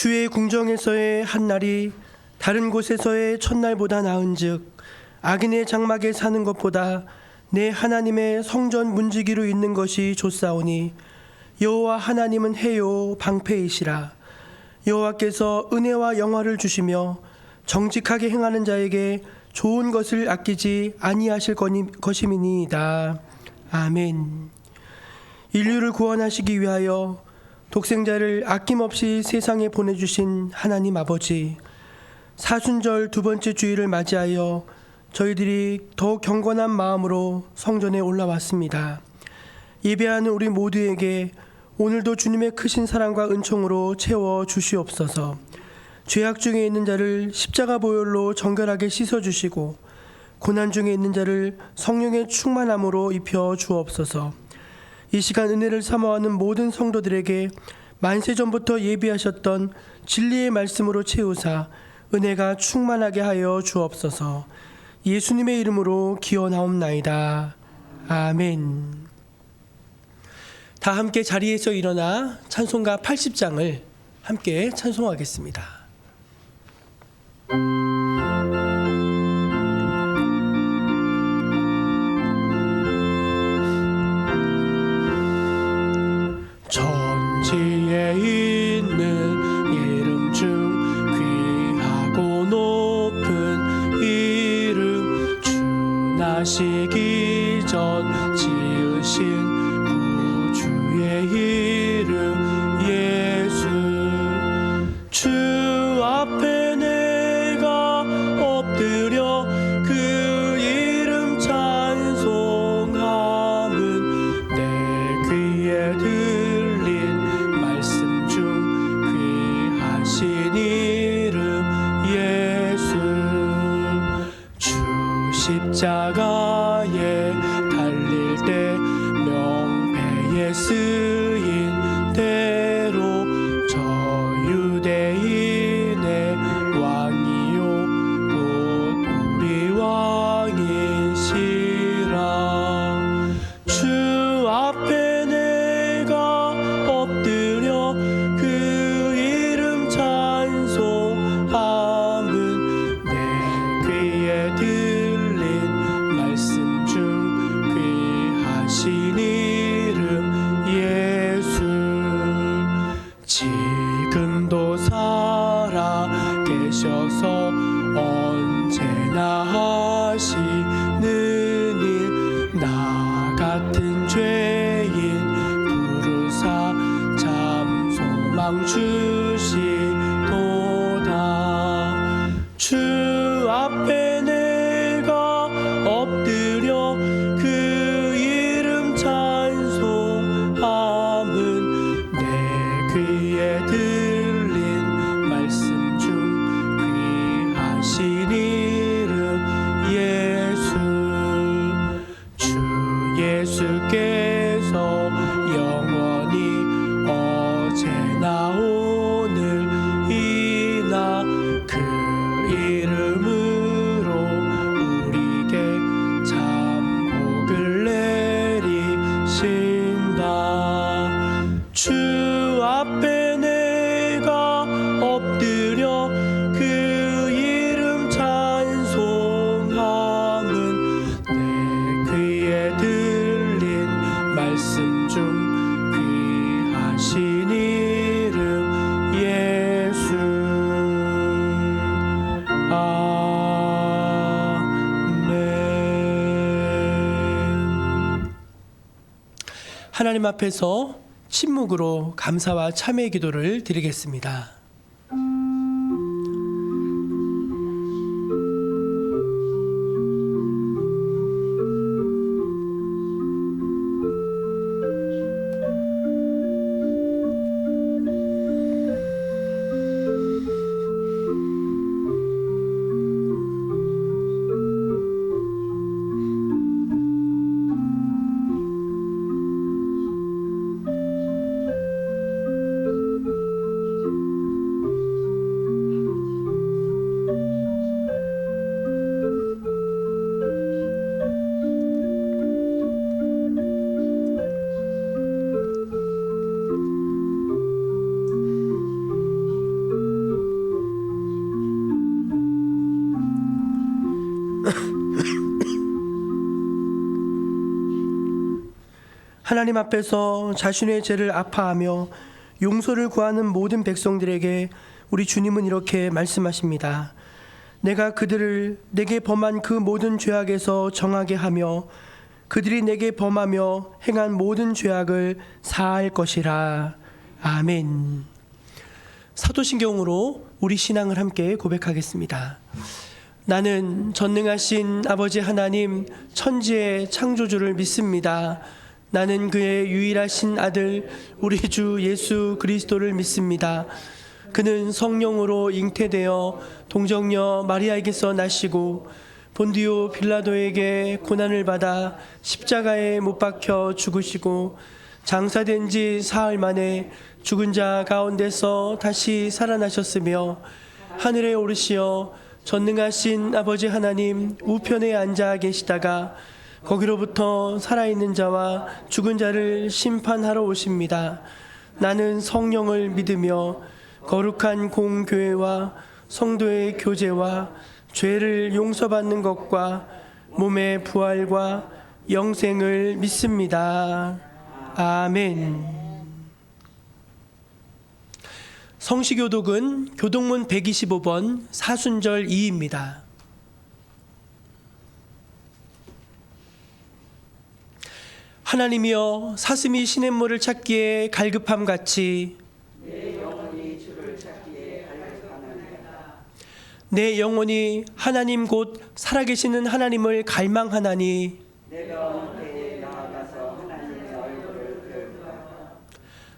주의 궁정에서의 한 날이 다른 곳에서의 첫날보다 나은즉 악인의 장막에 사는 것보다 내 하나님의 성전 문지기로 있는 것이 좋사오니 여호와 하나님은 해요 방패이시라. 여호와께서 은혜와 영화를 주시며 정직하게 행하는 자에게 좋은 것을 아끼지 아니하실 것임이니이다. 아멘. 인류를 구원하시기 위하여 독생자를 아낌없이 세상에 보내주신 하나님 아버지, 사순절 두 번째 주일을 맞이하여 저희들이 더욱 경건한 마음으로 성전에 올라왔습니다. 예배하는 우리 모두에게 오늘도 주님의 크신 사랑과 은총으로 채워 주시옵소서. 죄악 중에 있는 자를 십자가 보혈로 정결하게 씻어주시고 고난 중에 있는 자를 성령의 충만함으로 입혀 주옵소서. 이 시간 은혜를 사모하는 모든 성도들에게 만세전부터 예비하셨던 진리의 말씀으로 채우사 은혜가 충만하게 하여 주옵소서. 예수님의 이름으로 기원하옵나이다. 아멘. 다 함께 자리에서 일어나 찬송가 80장을 함께 찬송하겠습니다. 천지에 있는 이름 중 귀하고 높은 이름, 주 나시기 전 지으신 구주의 이름 예수. 주 앞에 내가 엎드려 그 이름 찬송함은 내 귀에 들린 말씀 중 귀하신 이름 예수. 주 십자가에 달릴 때 명패에 쓰인 대로 저 유대인의 왕이요 곧 우리 왕이시라. 주 앞에 내가 엎드려 그 이름 찬송함은 내 귀에 들린 말씀 중 귀하신 이름 예수. 지금도 살아 계셔서 언제나 하시는 일, 나 같은 죄인 부르사 참 소망 주시도다. 주 앞에 내가 엎드려 그 이름 찬송함은 내 귀에 들린 말씀 중 귀하신 이름 예수. 주 예수께서 영원히 어제나 오늘이나 그 이름으로 우리에게 참 복을 내리신다. 주 앞에 내가 엎드려 그 이름 찬송함은 내 귀에 들린 말씀 중 귀하신 이름 예수. 아멘. 하나님 앞에서 침묵으로 감사와 참회의 기도를 드리겠습니다. 하나님 앞에서 자신의 죄를 아파하며 용서를 구하는 모든 백성들에게 우리 주님은 이렇게 말씀하십니다. 내가 그들을 내게 범한 그 모든 죄악에서 정하게 하며 그들이 내게 범하며 행한 모든 죄악을 사할 것이라. 아멘. 사도신경으로 우리 신앙을 함께 고백하겠습니다. 나는 전능하신 아버지 하나님 천지의 창조주를 믿습니다. 나는 그의 유일하신 아들 우리 주 예수 그리스도를 믿습니다. 그는 성령으로 잉태되어 동정녀 마리아에게서 나시고 본디오 빌라도에게 고난을 받아 십자가에 못 박혀 죽으시고 장사된 지 사흘 만에 죽은 자 가운데서 다시 살아나셨으며 하늘에 오르시어 전능하신 아버지 하나님 우편에 앉아 계시다가 거기로부터 살아있는 자와 죽은 자를 심판하러 오십니다. 나는 성령을 믿으며 거룩한 공교회와 성도의 교제와 죄를 용서받는 것과 몸의 부활과 영생을 믿습니다. 아멘. 성시교독은 교독문 125번 사순절 2입니다. 하나님이여 사슴이 시냇물을 찾기에 갈급함 같이 내 영혼이 주를 찾기에 갈급하나이다. 내 영혼이 하나님 곧 살아계시는 하나님을 갈망하나니 내가 어느 때에 나아가서 하나님의 얼굴을 배울까.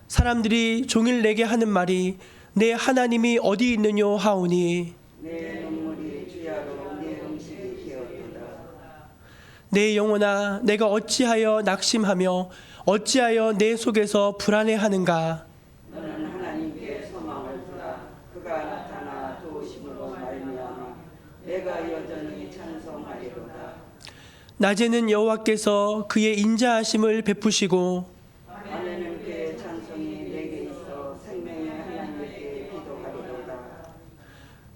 사람들이 종일 내게 하는 말이 내 하나님이 어디 있느뇨 하오니 내 눈물이 주야로 내 음식이 되었도다. 내 영혼아 내가 어찌하여 낙심하며 어찌하여 내 속에서 불안해하는가. 너는 하나님께 소망을 두라. 그가 나타나 도우심으로 말미암아 내가 여전히 찬송하리로다. 낮에는 여호와께서 그의 인자하심을 베푸시고 밤에는 그의 찬송이 내게 있어 생명의 하나님께 기도하리로다.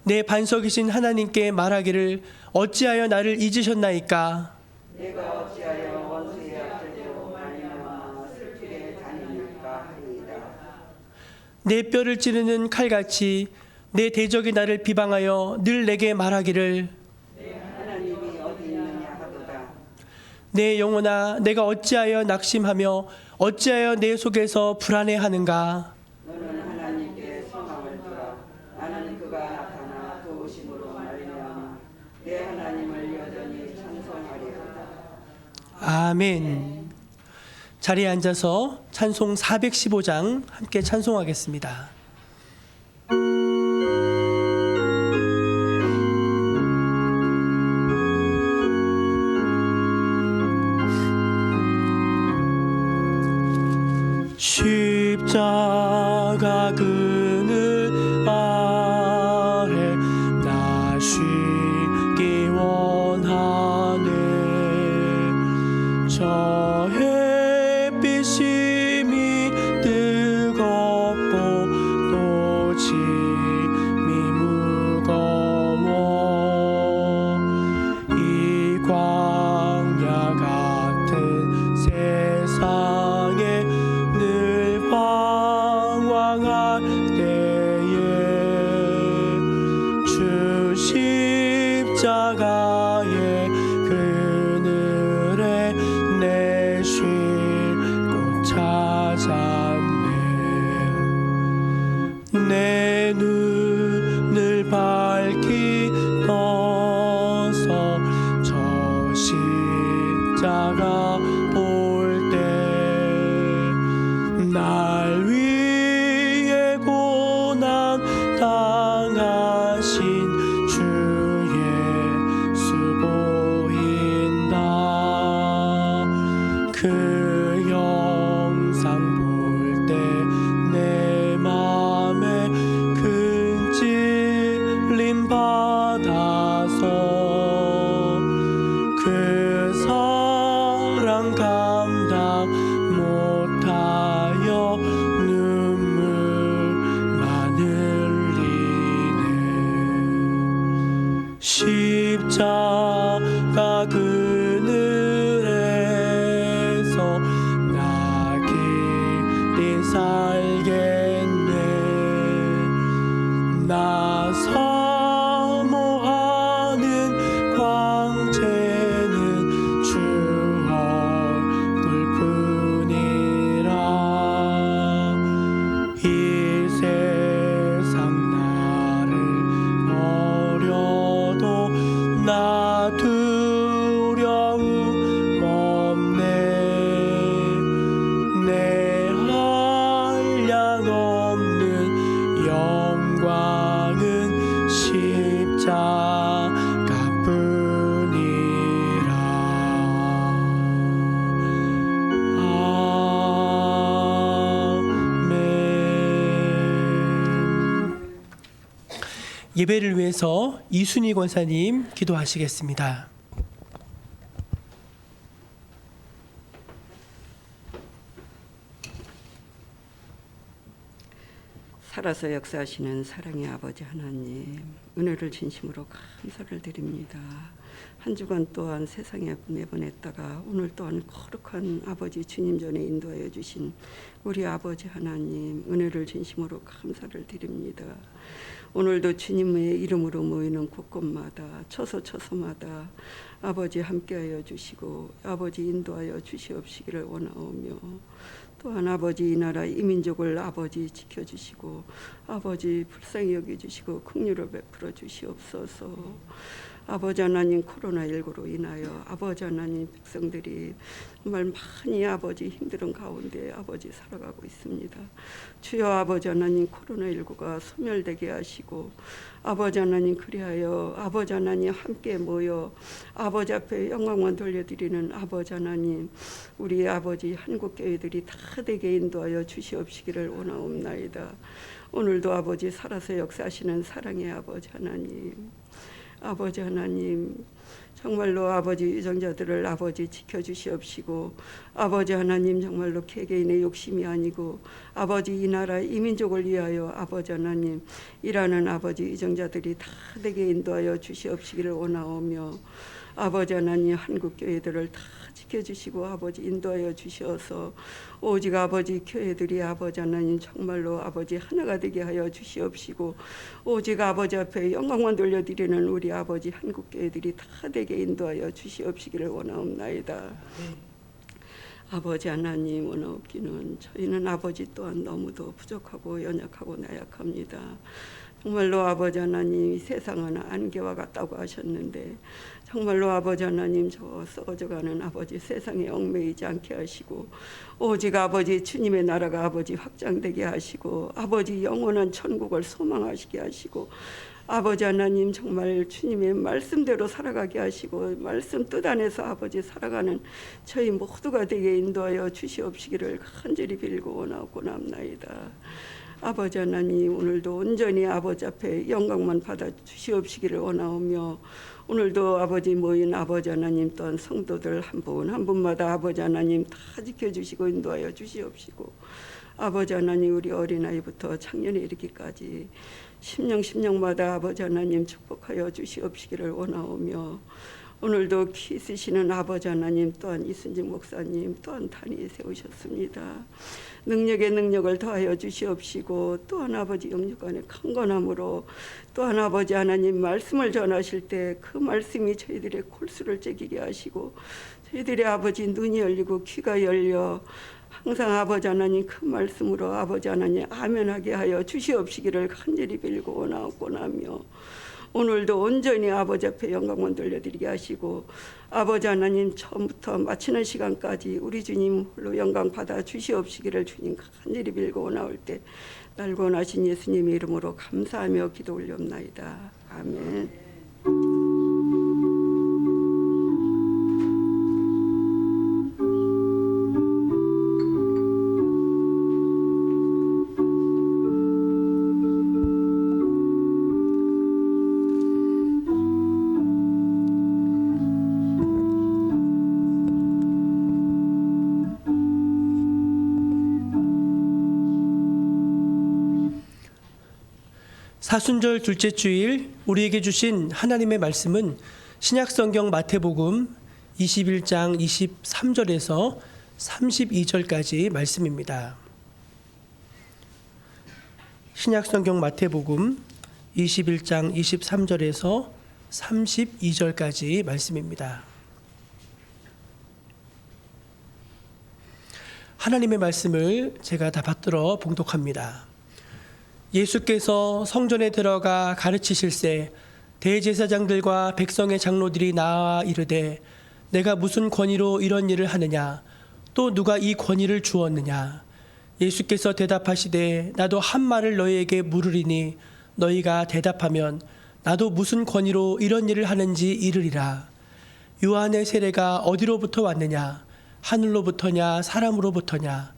내 반석이신 하나님께 말하기를 어찌하여 나를 잊으셨나이까. 내가 어찌하여 원수의 앞에도 말미암아 슬프게 다니는가 하리이다. 내 뼈를 찌르는 칼같이 내 대적이 나를 비방하여 늘 내게 말하기를 하나님이 어디 있느냐 하도다. 내 영혼아 내가 어찌하여 낙심하며 어찌하여 내 속에서 불안해하는가. 너는 하나님께 소망을 두라. 나는 그가 나타나 도우심으로 말미암아 내 하나님을 여전히 찬송하리로다. 아멘. 자리에 앉아서 찬송 415장 함께 찬송하겠습니다. 십자가 그늘 아래 나 쉬기 원하네. 저 햇빛이 뜨겁고 또 짐이 무거워 이 광야 같은 세상에 늘 방황할 때에 주 십자가의 그늘에 내 쉴 곳 찾았네. 내 눈을 밝히 떠서 저 십자가 볼 때 날 위해 고난 당하신 주 예수 보인다. 그 영상 볼 때 내 맘에 큰 찔림 받아서 그 사랑 감당 못하여 눈물만 흘리네. 십자가 그늘에서 나 예배를 위해서 이순희 권사님 기도하시겠습니다. 살아서 역사하시는 사랑의 아버지 하나님, 은혜를 진심으로 감사를 드립니다. 한 주간 또한 세상에 내보냈다가 오늘 또한 거룩한 아버지 주님 전에 인도하여 주신 우리 아버지 하나님, 은혜를 진심으로 감사를 드립니다. 오늘도 주님의 이름으로 모이는 곳곳마다 처소처소마다 아버지 함께하여 주시고 아버지 인도하여 주시옵시기를 원하오며, 또한 아버지 이 나라 이 민족을 아버지 지켜주시고 아버지 불쌍히 여겨주시고 긍휼을 베풀어 주시옵소서. 아버지 하나님, 코로나19로 인하여 아버지 하나님 백성들이 정말 많이 아버지 힘든 가운데 아버지 살아가고 있습니다. 주여 아버지 하나님, 코로나19가 소멸되게 하시고 아버지 하나님, 그리하여 아버지 하나님 함께 모여 아버지 앞에 영광만 돌려드리는 아버지 하나님, 우리 아버지 한국교회들이 다 되게 인도하여 주시옵시기를 원하옵나이다. 오늘도 아버지 살아서 역사하시는 사랑의 아버지 하나님, 아버지 하나님, 정말로 아버지 유정자들을 아버지 지켜주시옵시고 아버지 하나님, 정말로 개개인의 욕심이 아니고 아버지 이 나라 이 민족을 위하여 아버지 하나님 일하는 아버지 유정자들이 다 되게 인도하여 주시옵시기를 원하오며, 아버지 하나님 한국교회들을 다 지켜주시고 아버지 인도하여 주시어서 오직 아버지 교회들이 아버지 하나님 정말로 아버지 하나가 되게 하여 주시옵시고 오직 아버지 앞에 영광만 돌려드리는 우리 아버지 한국교회들이 다 되게 인도하여 주시옵시기를 원하옵나이다. 아버지 하나님, 원하옵기는 저희는 아버지 또한 너무도 부족하고 연약하고 나약합니다. 정말로 아버지 하나님, 이 세상은 안개와 같다고 하셨는데 정말로 아버지 하나님, 저 썩어져가는 아버지 세상에 얽매이지 않게 하시고 오직 아버지 주님의 나라가 아버지 확장되게 하시고 아버지 영원한 천국을 소망하시게 하시고 아버지 하나님, 정말 주님의 말씀대로 살아가게 하시고 말씀 뜻 안에서 아버지 살아가는 저희 모두가 되게 인도하여 주시옵시기를 간절히 빌고 원하옵나이다. 아버지 하나님, 오늘도 온전히 아버지 앞에 영광만 받아 주시옵시기를 원하오며, 오늘도 아버지 모인 아버지 하나님 또한 성도들 한 분 한 분마다 아버지 하나님 다 지켜주시고 인도하여 주시옵시고, 아버지 하나님, 우리 어린아이부터 청년에 이르기까지 심령마다 아버지 하나님 축복하여 주시옵시기를 원하오며, 오늘도 키 있으시는 아버지 하나님 또한 이순진 목사님 또한 단위 세우셨습니다. 능력에 능력을 더하여 주시옵시고, 또한 아버지 영육간의 강건함으로 또한 아버지 하나님 말씀을 전하실 때 그 말씀이 저희들의 골수를 째기게 하시고 저희들의 아버지 눈이 열리고 귀가 열려 항상 아버지 하나님 그 말씀으로 아버지 하나님 아멘하게 하여 주시옵시기를 간절히 빌고 원하옵고나며, 오늘도 온전히 아버지 앞에 영광만 돌려드리게 하시고 아버지 하나님 처음부터 마치는 시간까지 우리 주님 홀로 영광 받아 주시옵시기를 주님 간절히 빌고 원하올 때 날고 나신 예수님의 이름으로 감사하며 기도 올려옵나이다. 아멘. 사순절 둘째 주일 우리에게 주신 하나님의 말씀은 신약성경 마태복음 21장 23절에서 32절까지 말씀입니다. 신약성경 마태복음 21장 23절에서 32절까지 말씀입니다. 하나님의 말씀을 제가 다 받들어 봉독합니다. 예수께서 성전에 들어가 가르치실새 대제사장들과 백성의 장로들이 나와 이르되 내가 무슨 권위로 이런 일을 하느냐, 또 누가 이 권위를 주었느냐. 예수께서 대답하시되 나도 한 말을 너희에게 물으리니 너희가 대답하면 나도 무슨 권위로 이런 일을 하는지 이르리라. 요한의 세례가 어디로부터 왔느냐, 하늘로부터냐 사람으로부터냐.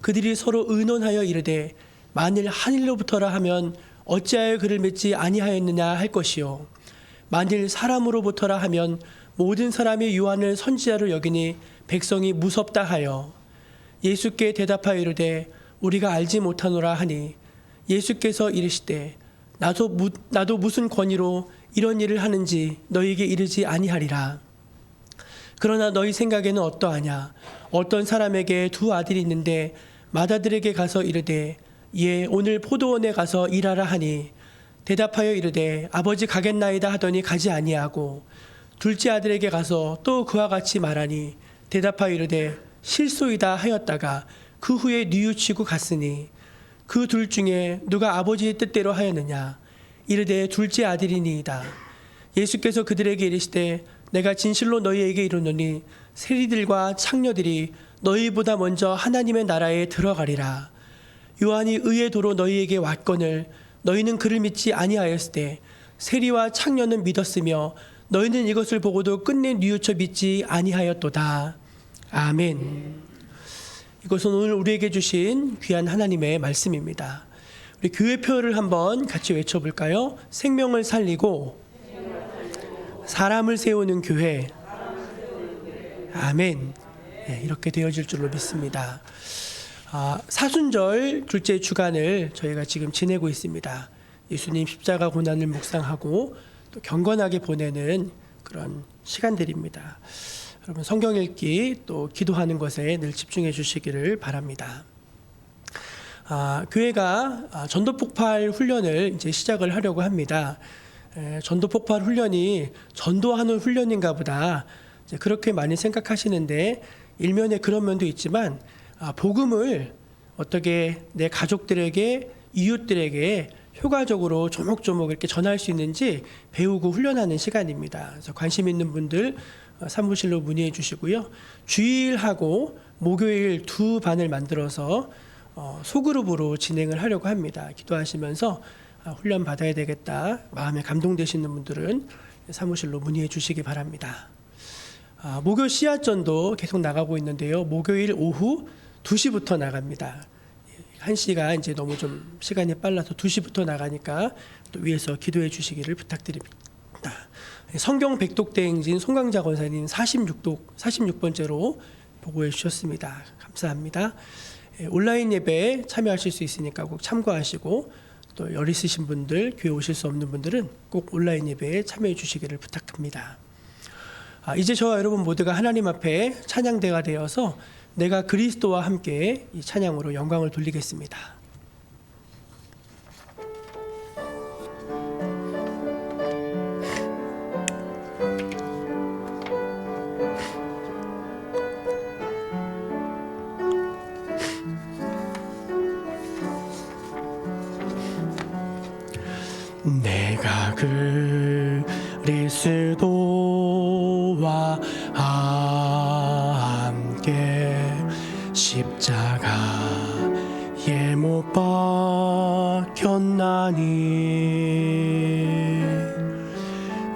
그들이 서로 의논하여 이르되 만일 하늘로부터라 하면 어찌하여 그를 믿지 아니하였느냐 할 것이요 만일 사람으로부터라 하면 모든 사람이 요한을 선지자로 여기니 백성이 무섭다 하여 예수께 대답하여 이르되 우리가 알지 못하노라 하니 예수께서 이르시되 나도 무슨 권위로 이런 일을 하는지 너희에게 이르지 아니하리라. 그러나 너희 생각에는 어떠하냐? 어떤 사람에게 두 아들이 있는데 맏아들에게 가서 이르되 예 오늘 포도원에 가서 일하라 하니 대답하여 이르되 아버지 가겠나이다 하더니 가지 아니하고 둘째 아들에게 가서 또 그와 같이 말하니 대답하여 이르되 실소이다 하였다가 그 후에 뉘우치고 갔으니 그 둘 중에 누가 아버지의 뜻대로 하였느냐? 이르되 둘째 아들이니이다. 예수께서 그들에게 이르시되 내가 진실로 너희에게 이르노니 세리들과 창녀들이 너희보다 먼저 하나님의 나라에 들어가리라. 요한이 의의 도로 너희에게 왔거늘 너희는 그를 믿지 아니하였을 때 세리와 창녀는 믿었으며 너희는 이것을 보고도 끝내 뉘우쳐 믿지 아니하였도다. 아멘. 이것은 오늘 우리에게 주신 귀한 하나님의 말씀입니다. 우리 교회표를 한번 같이 외쳐볼까요? 생명을 살리고 사람을 세우는 교회. 아멘. 네, 이렇게 되어질 줄로 믿습니다. 사순절 둘째 주간을 저희가 지금 지내고 있습니다. 예수님 십자가 고난을 묵상하고 또 경건하게 보내는 그런 시간들입니다. 여러분 성경 읽기 또 기도하는 것에 늘 집중해 주시기를 바랍니다. 교회가 전도 폭발 훈련을 이제 시작을 하려고 합니다. 전도 폭발 훈련이 전도하는 훈련인가 보다 이제 그렇게 많이 생각하시는데 일면에 그런 면도 있지만 복음을 어떻게 내 가족들에게 이웃들에게 효과적으로 조목조목 이렇게 전할 수 있는지 배우고 훈련하는 시간입니다. 그래서 관심 있는 분들 사무실로 문의해 주시고요. 주일하고 목요일 두 반을 만들어서 소그룹으로 진행을 하려고 합니다. 기도하시면서 훈련 받아야 되겠다 마음에 감동되시는 분들은 사무실로 문의해 주시기 바랍니다. 목요 씨앗전도 계속 나가고 있는데요. 목요일 오후 2시부터 나갑니다. 1시가 이제 너무 좀 시간이 빨라서 2시부터 나가니까 또 위에서 기도해 주시기를 부탁드립니다. 성경 백독대행진 송강자 권사님 46번째로 보고해 주셨습니다. 감사합니다. 온라인 예배에 참여하실 수 있으니까 꼭 참고하시고 또 열 있으신 분들, 교회 오실 수 없는 분들은 꼭 온라인 예배에 참여해 주시기를 부탁합니다. 이제 저와 여러분 모두가 하나님 앞에 찬양대가 되어서 내가 그리스도와 함께 이 찬양으로 영광을 돌리겠습니다. 내가 그리스도와 함께 십자가에 못 박혔나니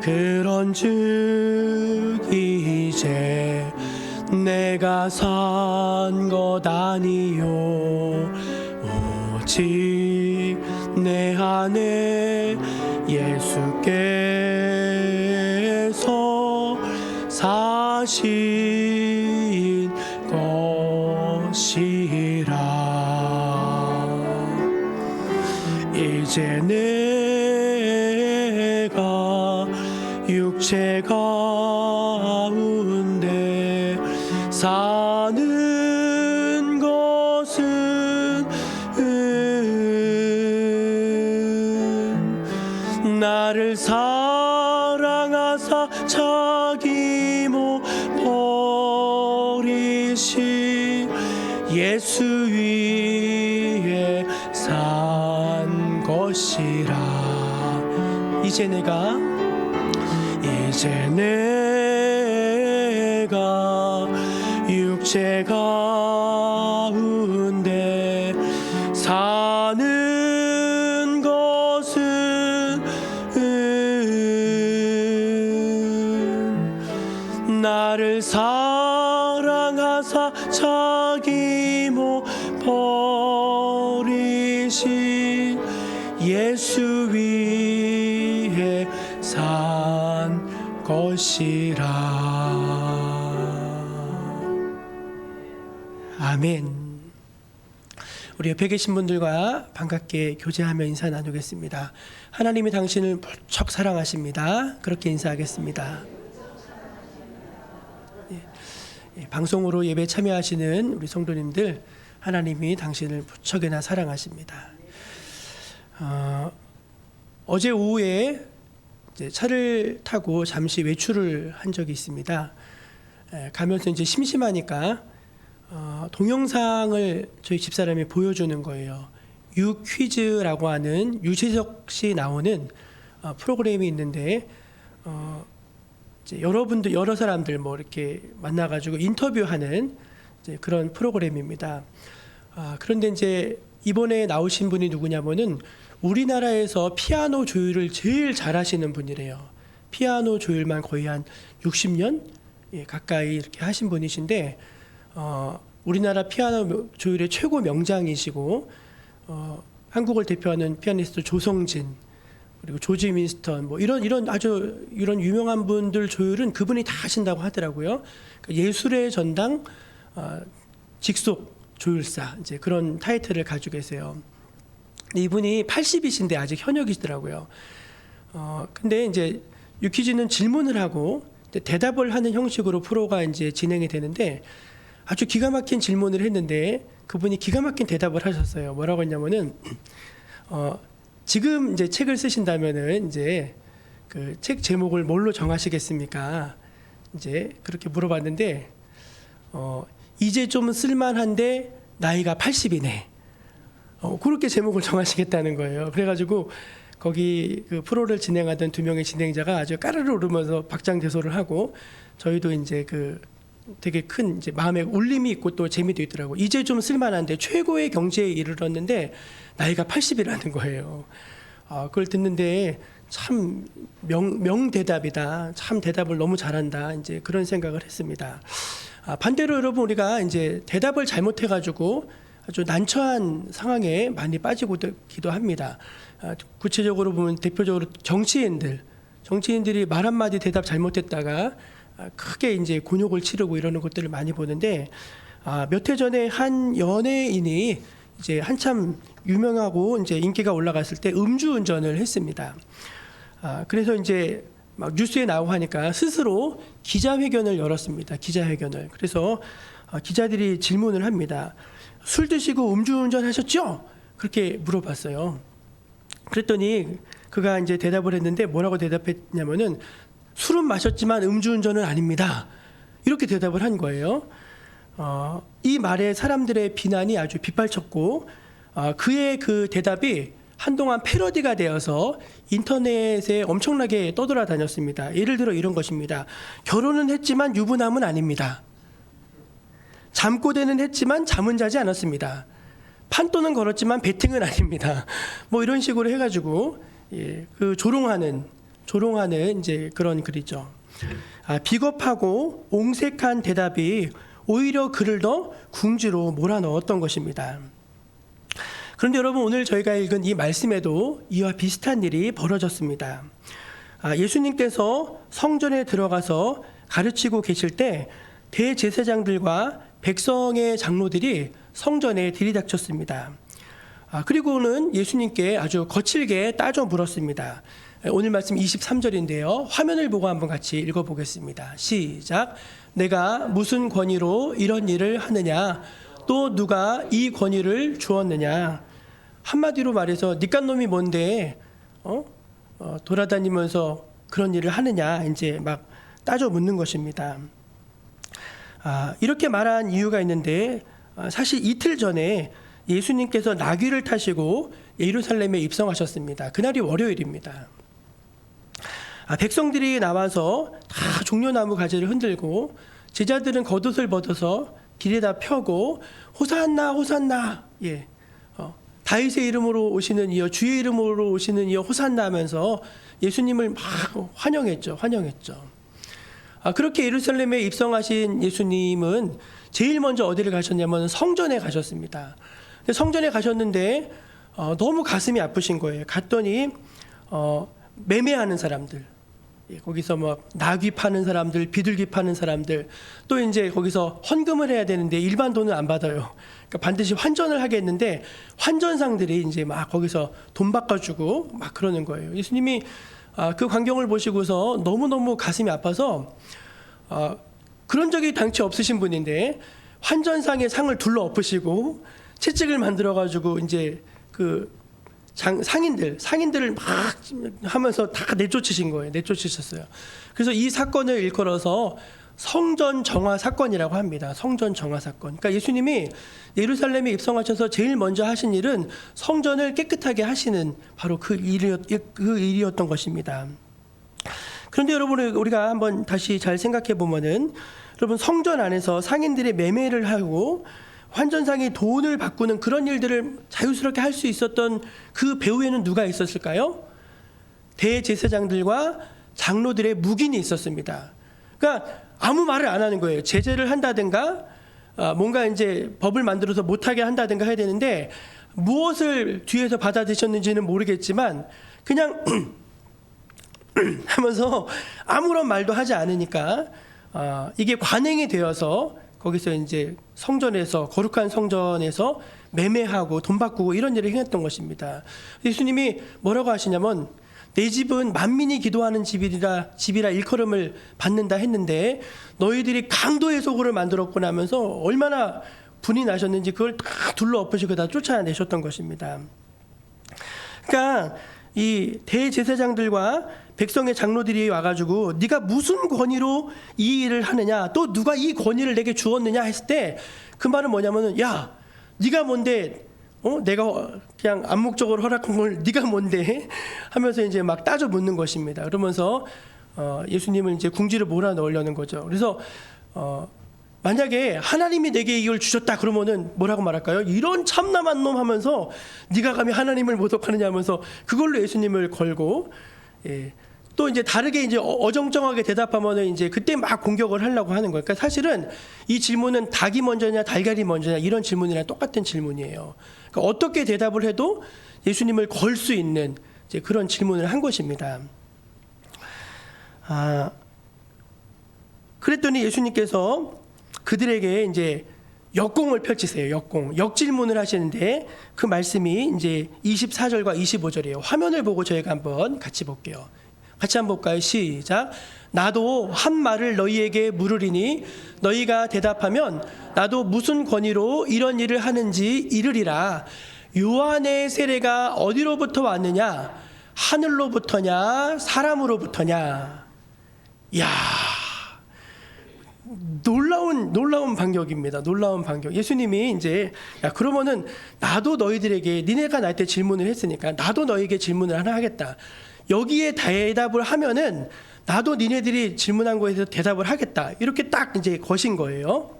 그런즉 이제 내가 산 것 아니요 오직 내 안에 예수께서 사신 것이라. 이제 내가 육체 가운데 사는 것은 나를 사랑하사 자기 못 버리신 예수 위에 산 것이라. 이제 내가 육체 가운데 사는 것은 나를 사랑하사 자기 못 버리신 예수 위해 산 것이라. 아멘. 우리 옆에 계신 분들과 반갑게 교제하며 인사 나누겠습니다. 하나님이 당신을 무척 사랑하십니다. 그렇게 인사하겠습니다. 방송으로 예배 참여하시는 우리 성도님들, 하나님이 당신을 무척이나 사랑하십니다. 어제 오후에 이제 차를 타고 잠시 외출을 한 적이 있습니다. 가면서 이제 심심하니까 동영상을 저희 집사람이 보여주는 거예요. 유퀴즈라고 하는 유재석 씨 나오는 프로그램이 있는데 이제 여러 사람들 뭐 이렇게 만나가지고 인터뷰하는 이제 그런 프로그램입니다. 그런데 이제 이번에 나오신 분이 누구냐면은 우리나라에서 피아노 조율을 제일 잘하시는 분이래요. 피아노 조율만 거의 한 60년 가까이 이렇게 하신 분이신데 우리나라 피아노 조율의 최고 명장이시고 한국을 대표하는 피아니스트 조성진 그리고 조지 윈스턴 뭐 이런 아주 이런 유명한 분들 조율은 그분이 다 하신다고 하더라고요. 그러니까 예술의 전당 직속 조율사 이제 그런 타이틀을 가지고 계세요. 이분이 80이신데 아직 현역이시더라고요. 근데 이제 유퀴즈는 질문을 하고 대답을 하는 형식으로 프로가 이제 진행이 되는데 아주 기가 막힌 질문을 했는데 그분이 기가 막힌 대답을 하셨어요. 뭐라고 했냐면은 지금 이제 책을 쓰신다면은 이제 그 책 제목을 뭘로 정하시겠습니까? 이제 그렇게 물어봤는데 이제 좀 쓸만한데 나이가 80이네. 그렇게 제목을 정하시겠다는 거예요. 그래가지고 거기 그 프로를 진행하던 두 명의 진행자가 아주 까르르 웃으면서 박장대소를 하고 저희도 이제 그 되게 큰 이제 마음에 울림이 있고 또 재미도 있더라고. 이제 좀 쓸만한데 최고의 경지에 이르렀는데 나이가 80이라는 거예요. 그걸 듣는데 참 명대답이다. 참 대답을 너무 잘한다. 이제 그런 생각을 했습니다. 반대로 여러분 우리가 이제 대답을 잘못해가지고 아주 난처한 상황에 많이 빠지기도 합니다. 구체적으로 보면 대표적으로 정치인들이 말 한마디 대답 잘못했다가 크게 이제 곤욕을 치르고 이러는 것들을 많이 보는데 몇 해 전에 한 연예인이 이제 한참 유명하고 이제 인기가 올라갔을 때 음주운전을 했습니다. 그래서 이제 막 뉴스에 나오고 하니까 스스로 기자회견을 열었습니다. 기자회견을. 그래서 기자들이 질문을 합니다. 술 드시고 음주운전 하셨죠? 그렇게 물어봤어요. 그랬더니 그가 이제 대답을 했는데 뭐라고 대답했냐면은 술은 마셨지만 음주운전은 아닙니다. 이렇게 대답을 한 거예요. 이 말에 사람들의 비난이 아주 빗발쳤고 그의 그 대답이 한동안 패러디가 되어서 인터넷에 엄청나게 떠돌아다녔습니다. 예를 들어 이런 것입니다. 결혼은 했지만 유부남은 아닙니다. 잠꼬대는 했지만 잠은 자지 않았습니다. 판도는 걸었지만 배팅은 아닙니다. 뭐 이런 식으로 해가지고 그 조롱하는 이제 그런 글이죠. 비겁하고 옹색한 대답이 오히려 그를 더 궁지로 몰아넣었던 것입니다. 그런데 여러분 오늘 저희가 읽은 이 말씀에도 이와 비슷한 일이 벌어졌습니다. 예수님께서 성전에 들어가서 가르치고 계실 때 대제사장들과 백성의 장로들이 성전에 들이닥쳤습니다. 그리고는 예수님께 아주 거칠게 따져 물었습니다. 오늘 말씀 23절인데요. 화면을 보고 한번 같이 읽어보겠습니다. 시작. 내가 무슨 권위로 이런 일을 하느냐? 또 누가 이 권위를 주었느냐? 한마디로 말해서 니깐 놈이 뭔데 돌아다니면서 그런 일을 하느냐? 이제 막 따져 묻는 것입니다. 이렇게 말한 이유가 있는데 사실 이틀 전에 예수님께서 나귀를 타시고 예루살렘에 입성하셨습니다. 그날이 월요일입니다. 백성들이 나와서 다 종려나무 가지를 흔들고 제자들은 겉옷을 벗어서 길에다 펴고 호산나 호산나 다윗의 이름으로 오시는 이여 주의 이름으로 오시는 이여 호산나 하면서 예수님을 막 환영했죠. 그렇게 예루살렘에 입성하신 예수님은 제일 먼저 어디를 가셨냐면 성전에 가셨습니다. 성전에 가셨는데 너무 가슴이 아프신 거예요. 갔더니 매매하는 사람들, 거기서 뭐 나귀 파는 사람들, 비둘기 파는 사람들, 또 이제 거기서 헌금을 해야 되는데 일반 돈은 안 받아요. 그러니까 반드시 환전을 하겠는데 환전상들이 이제 막 거기서 돈 바꿔주고 막 그러는 거예요. 예수님이 그 광경을 보시고서 너무너무 가슴이 아파서 그런 적이 당최 없으신 분인데 환전상의 상을 둘러 엎으시고 채찍을 만들어 가지고 이제 그 상인들을 막 하면서 다 내쫓으신 거예요. 내쫓으셨어요. 그래서 이 사건을 일컬어서 성전 정화 사건이라고 합니다. 성전 정화 사건. 그러니까 예수님이 예루살렘에 입성하셔서 제일 먼저 하신 일은 성전을 깨끗하게 하시는 바로 그 일이었던 것입니다. 그런데 여러분, 우리가 한번 다시 잘 생각해 보면은, 여러분, 성전 안에서 상인들의 매매를 하고 환전상이 돈을 바꾸는 그런 일들을 자유스럽게 할 수 있었던 그 배후에는 누가 있었을까요? 대제사장들과 장로들의 묵인이 있었습니다. 그러니까 아무 말을 안 하는 거예요. 제재를 한다든가 뭔가 이제 법을 만들어서 못하게 한다든가 해야 되는데 무엇을 뒤에서 받아드셨는지는 모르겠지만 그냥 하면서 아무런 말도 하지 않으니까 이게 관행이 되어서 거기서 이제 성전에서, 거룩한 성전에서 매매하고 돈 바꾸고 이런 일을 행했던 것입니다. 예수님이 뭐라고 하시냐면 내 집은 만민이 기도하는 집이라 일컬음을 받는다 했는데 너희들이 강도의 소굴을 만들었구나 하면서 얼마나 분이 나셨는지 그걸 다 둘러 엎으시고 다 쫓아내셨던 것입니다. 그러니까 이 대제사장들과 백성의 장로들이 와가지고 네가 무슨 권위로 이 일을 하느냐, 또 누가 이 권위를 내게 주었느냐 했을 때 그 말은 뭐냐면은, 야, 네가 뭔데, 내가 그냥 암묵적으로 허락한 걸 네가 뭔데 하면서 이제 막 따져 묻는 것입니다. 그러면서 예수님을 이제 궁지를 몰아 넣으려는 거죠. 그래서 만약에 하나님이 내게 이걸 주셨다 그러면은 뭐라고 말할까요? 이런 참남한 놈 하면서 네가 감히 하나님을 모독하느냐 하면서 그걸로 예수님을 걸고, 또 이제 다르게 이제 어정쩡하게 대답하면은 이제 그때 막 공격을 하려고 하는 거예요. 그러니까 사실은 이 질문은 닭이 먼저냐 달걀이 먼저냐 이런 질문이랑 똑같은 질문이에요. 그러니까 어떻게 대답을 해도 예수님을 걸 수 있는 이제 그런 질문을 한 것입니다. 그랬더니 예수님께서 그들에게 이제 역공을 펼치세요. 역질문을 하시는데 그 말씀이 이제 24절과 25절이에요. 화면을 보고 저희가 한번 같이 볼게요. 같이 한번 볼까요? 시작. 나도 한 말을 너희에게 물으리니 너희가 대답하면 나도 무슨 권위로 이런 일을 하는지 이르리라. 요한의 세례가 어디로부터 왔느냐? 하늘로부터냐? 사람으로부터냐? 이야, 놀라운 반격입니다. 놀라운 반격. 예수님이 이제 그러면은 나도 너희들에게 니네가 나한테 질문을 했으니까 나도 너희에게 질문을 하나 하겠다. 여기에 대답을 하면은 나도 니네들이 질문한 거에 대해서 대답을 하겠다. 이렇게 딱 이제 거신 거예요.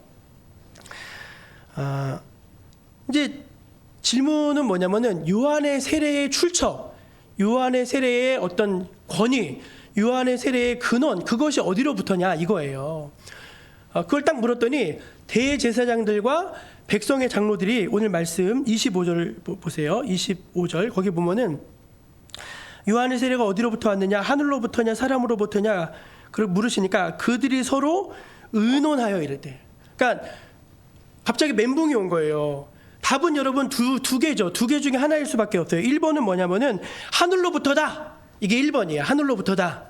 이제 질문은 뭐냐면은 요한의 세례의 출처, 요한의 세례의 어떤 권위, 요한의 세례의 근원, 그것이 어디로부터냐 이거예요. 그걸 딱 물었더니 대제사장들과 백성의 장로들이 오늘 말씀 25절 보세요. 25절 거기 보면은 요한의 세례가 어디로부터 왔느냐, 하늘로부터냐, 사람으로부터냐 물으시니까 그들이 서로 의논하여 이르되. 그러니까 갑자기 멘붕이 온 거예요. 답은 여러분 두 개죠. 두 개 중에 하나일 수밖에 없어요. 1번은 뭐냐면은 하늘로부터다. 이게 1번이에요. 하늘로부터다.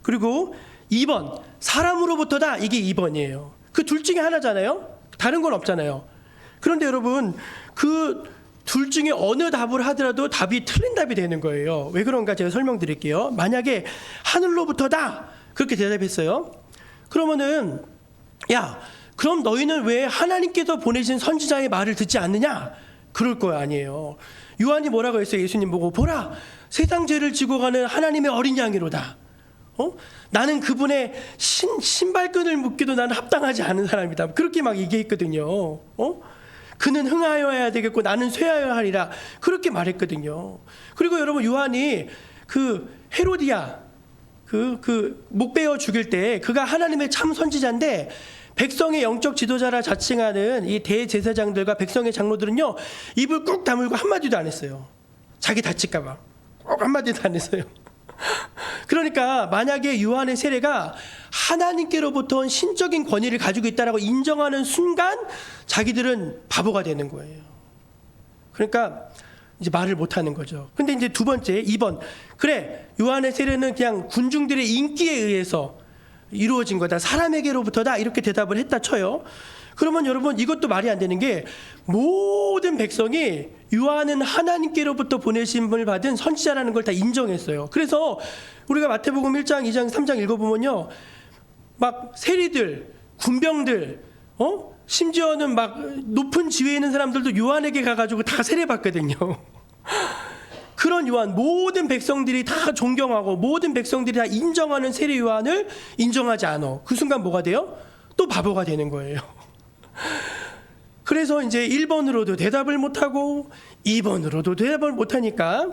그리고 2번 사람으로부터다. 이게 2번이에요. 그 둘 중에 하나잖아요. 다른 건 없잖아요. 그런데 여러분 그 둘 중에 어느 답을 하더라도 답이 틀린 답이 되는 거예요. 왜 그런가 제가 설명드릴게요. 만약에 하늘로부터다 그렇게 대답했어요. 그러면은 야, 그럼 너희는 왜 하나님께서 보내신 선지자의 말을 듣지 않느냐? 그럴 거 아니에요. 요한이 뭐라고 했어요? 예수님 보고 보라, 세상 죄를 지고 가는 하나님의 어린 양이로다. 나는 그분의 신발끈을 묶기도 나는 합당하지 않은 사람이다. 그렇게 막 얘기했거든요. 그는 흥하여야 되겠고 나는 쇠하여야 하리라. 그렇게 말했거든요. 그리고 여러분 요한이 그 헤로디아 그 목 베어 죽일 때 그가 하나님의 참 선지자인데 백성의 영적 지도자라 자칭하는 이 대제사장들과 백성의 장로들은요, 입을 꾹 다물고 한마디도 안 했어요. 자기 다칠까 봐 꼭 한마디도 안 했어요. 그러니까 만약에 요한의 세례가 하나님께로부터 온 신적인 권위를 가지고 있다라고 인정하는 순간 자기들은 바보가 되는 거예요. 그러니까 이제 말을 못 하는 거죠. 근데 이제 두 번째, 2번. 그래, 요한의 세례는 그냥 군중들의 인기에 의해서 이루어진 거다. 사람에게로부터다. 이렇게 대답을 했다 쳐요. 그러면 여러분, 이것도 말이 안 되는 게, 모든 백성이 요한은 하나님께로부터 보내심을 받은 선지자라는 걸 다 인정했어요. 그래서 우리가 마태복음 1장, 2장, 3장 읽어보면요, 막 세리들, 군병들, 심지어는 막 높은 지위에 있는 사람들도 요한에게 가가지고 다 세례받거든요. 그런 요한, 모든 백성들이 다 존경하고 모든 백성들이 다 인정하는 세례 요한을 인정하지 않아. 그 순간 뭐가 돼요? 또 바보가 되는 거예요. 그래서 이제 1번으로도 대답을 못하고 2번으로도 대답을 못하니까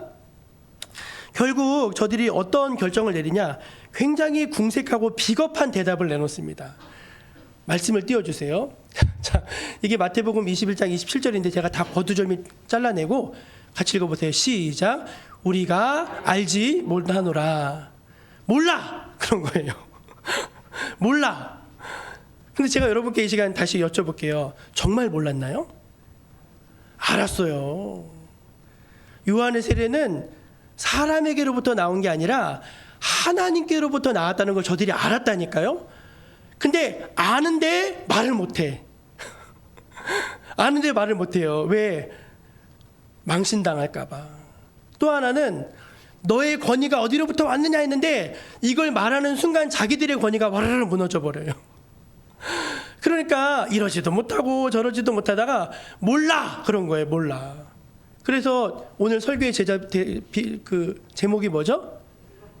결국 저들이 어떤 결정을 내리냐, 굉장히 궁색하고 비겁한 대답을 내놓습니다. 말씀을 띄워주세요. 자, 이게 마태복음 21장 27절인데 제가 다 버두절미 잘라내고 같이 읽어보세요. 시작. 우리가 알지 못하노라. 몰라. 그런 거예요. 몰라. 근데 제가 여러분께 이 시간 다시 여쭤볼게요. 정말 몰랐나요? 알았어요. 요한의 세례는 사람에게로부터 나온 게 아니라 하나님께로부터 나왔다는 걸 저들이 알았다니까요. 근데 아는데 말을 못해. 아는데 말을 못해요. 왜? 망신당할까 봐. 또 하나는 너의 권위가 어디로부터 왔느냐 했는데 이걸 말하는 순간 자기들의 권위가 와르르 무너져 버려요. 그러니까 이러지도 못하고 저러지도 못하다가 몰라 그런 거예요. 몰라. 그래서 오늘 설교의 제목이 뭐죠?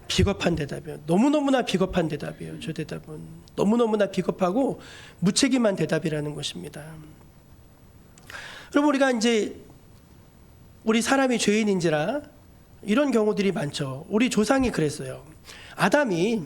비겁한 대답이에요. 너무너무나 비겁한 대답이에요. 저 대답은 너무너무나 비겁하고 무책임한 대답이라는 것입니다. 여러분, 우리가 이제 우리 사람이 죄인인지라 이런 경우들이 많죠. 우리 조상이 그랬어요. 아담이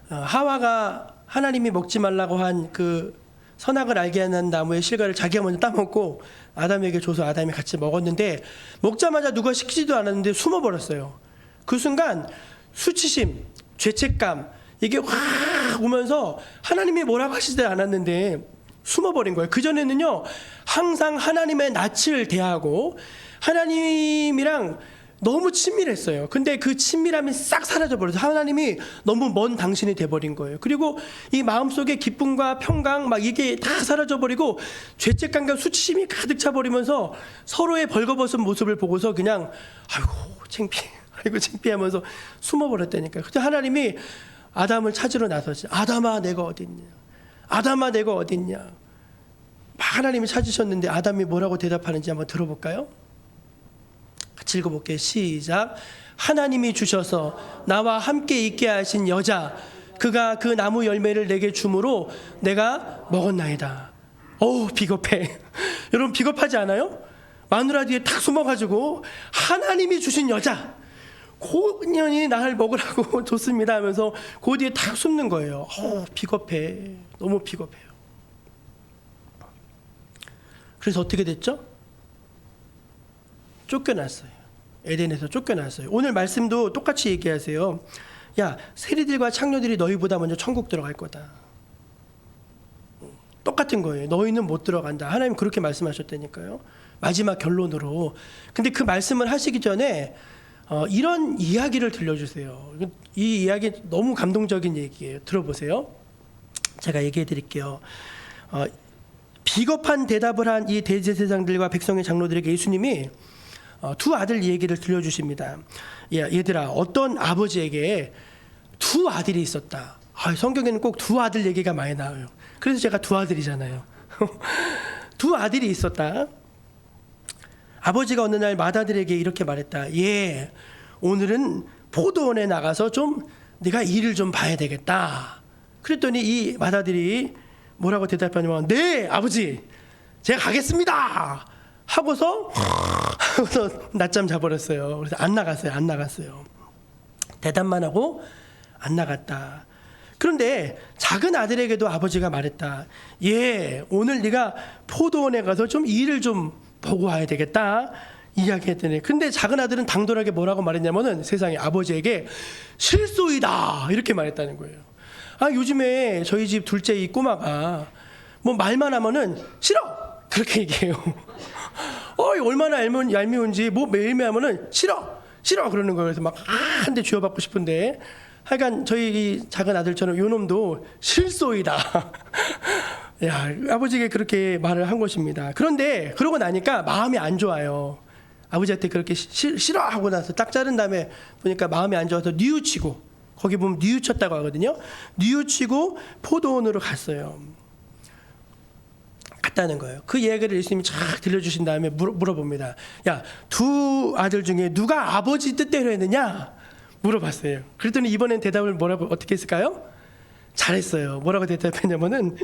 하와가 하나님이 먹지 말라고 한 그 선악을 알게 하는 나무의 실과를 자기가 먼저 따먹고 아담에게 줘서 아담이 같이 먹었는데, 먹자마자 누가 시키지도 않았는데 숨어버렸어요. 그 순간 수치심, 죄책감 이게 확 오면서 하나님이 뭐라고 하시지 않았는데 숨어버린 거예요. 그전에는요, 항상 하나님의 낯을 대하고 하나님이랑 너무 친밀했어요. 근데 그 친밀함이 싹 사라져버려서 하나님이 너무 먼 당신이 돼버린 거예요. 그리고 이 마음속에 기쁨과 평강 막 이게 다 사라져버리고 죄책감과 수치심이 가득 차버리면서 서로의 벌거벗은 모습을 보고서 그냥 아이고 창피하면서 숨어버렸다니까요. 그때 하나님이 아담을 찾으러 나서지. 아담아 내가 어딨냐. 아담아 내가 어딨냐. 막 하나님이 찾으셨는데 아담이 뭐라고 대답하는지 한번 들어볼까요? 같이 읽어볼게요. 시작. 하나님이 주셔서 나와 함께 있게 하신 여자, 그가 그 나무 열매를 내게 주므로 내가 먹었나이다. 어우 비겁해. 여러분 비겁하지 않아요? 마누라 뒤에 탁 숨어가지고 하나님이 주신 여자, 고년이 나를 먹으라고 줬습니다 하면서 그 뒤에 탁 숨는 거예요. 비겁해. 너무 비겁해요. 그래서 어떻게 됐죠? 쫓겨났어요. 에덴에서 쫓겨났어요. 오늘 말씀도 똑같이 얘기하세요. 야, 세리들과 창녀들이 너희보다 먼저 천국 들어갈 거다. 똑같은 거예요. 너희는 못 들어간다. 하나님 그렇게 말씀하셨다니까요. 마지막 결론으로. 근데 그 말씀을 하시기 전에 이런 이야기를 들려주세요. 이 이야기 너무 감동적인 얘기예요. 들어보세요. 제가 얘기해 드릴게요. 비겁한 대답을 한 이 대제사장들과 백성의 장로들에게 예수님이 두 아들 얘기를 들려주십니다. 얘들아, 어떤 아버지에게 두 아들이 있었다. 성경에는 꼭 두 아들 얘기가 많이 나와요. 그래서 제가 두 아들이잖아요. 두 아들이 있었다. 아버지가 어느 날 맏아들에게 이렇게 말했다. 오늘은 포도원에 나가서 좀 네가 일을 좀 봐야 되겠다. 그랬더니 이 맏아들이 뭐라고 대답하냐면, 네 아버지 제가 가겠습니다 하고서 낮잠 자버렸어요. 그래서 안 나갔어요. 대답만 하고 안 나갔다. 그런데 작은 아들에게도 아버지가 말했다. 예, 오늘 네가 포도원에 가서 좀 일을 좀 보고 와야 되겠다 이야기했더니, 근데 작은 아들은 당돌하게 뭐라고 말했냐면은 세상에 아버지에게 실소이다 이렇게 말했다는 거예요. 아, 요즘에 저희 집 둘째 이 꼬마가 뭐 말만 하면은 싫어 그렇게 얘기해요. 얼마나 얄미운지 뭐 매일매일 하면은 싫어 그러는 거예요. 그래서 막 한 대 쥐어받고 싶은데, 하여간 저희 이 작은 아들처럼 요 놈도 실소이다. 야, 아버지에게 그렇게 말을 한 것입니다. 그런데 그러고 나니까 마음이 안 좋아요. 아버지한테 그렇게 싫어하고 나서 딱 자른 다음에 보니까 마음이 안 좋아서 뉘우치고, 거기 보면 뉘우쳤다고 하거든요. 뉘우치고 포도원으로 갔어요. 갔다는 거예요. 그 이야기를 예수님이 쫙 들려주신 다음에 물어봅니다. 야, 두 아들 중에 누가 아버지 뜻대로 했느냐? 물어봤어요. 그랬더니 이번엔 대답을 뭐라고 어떻게 했을까요? 잘했어요. 뭐라고 대답했냐면은